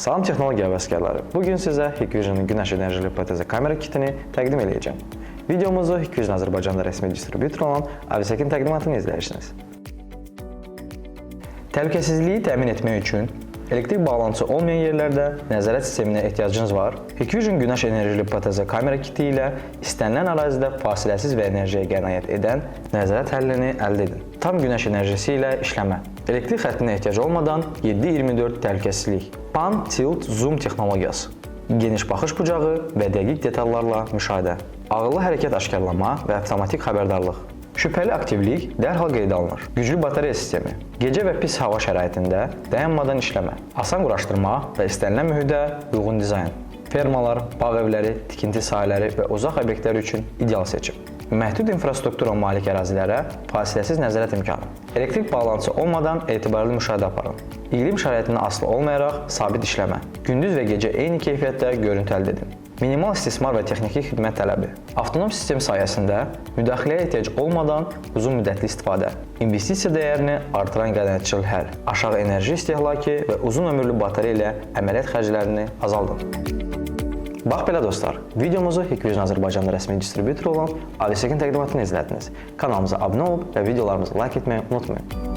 Salam texnologiya həvəskarları. Bugün sizə Hikvision'un günəş enerjili protezi kamera kitini təqdim edəcəm. Videomuzu Hikvision Azərbaycanda rəsmi distributor olan Avisekin təqdimatını izləyirsiniz. Təhlükəsizliyi təmin etmək üçün elektrik bağlantısı olmayan yerlərdə nəzarət sisteminə ehtiyacınız var. Hikvision günəş enerjili protezi kamera kiti ilə istənilən ərazidə fasiləsiz və enerjiyə qənaət edən nəzarət həllini əldə edin. Tam günəş enerjisi ilə işləmə. Elektrik xəttinə ehtiyac olmadan 7/24 təhlükəsizlik. Pan Tilt Zoom texnologiyası. Geniş baxış bucağı və dəqiq detallarla müşahidə. Ağıllı hərəkət aşkarlama və avtomatik xəbərdarlıq. Şübhəli aktivlik dərhal qeydə alınır. Güclü batareya sistemi. Gecə və pis hava şəraitində dayanmadan işləmə. Asan quraşdırma və istənilən mühitə uyğun dizayn. Fermalar, bağ evləri, tikinti sahələri və uzaq obyektlər üçün ideal seçim. Məhdud infrastruktura malik ərazilərə fasiləsiz nəzarət imkanı. Elektrik bağlantısı olmadan etibarlı müşahidə aparın. İqlim şəraitindən asılı olmayaraq sabit işləmə. Gündüz və gecə eyni keyfiyyətdə görüntü əldə edin. Minimal istismar və texniki xidmət tələbi. Avtonom sistem sayəsində müdaxiləyə ehtiyac olmadan uzun müddətli istifadə. İnvestisiya dəyərini artıran qənaətçil həll. Aşağı enerji istehlakı və uzun ömürlü batareya ilə əməliyyat xərclərini azaldın. Bax belə dostlar, videomuzu Hikvision Azərbaycanda rəsmi distributor olan Avisekin təqdimatını izlədiniz. Kanalımıza abunə olub və videolarımızı like etməyi unutmayın.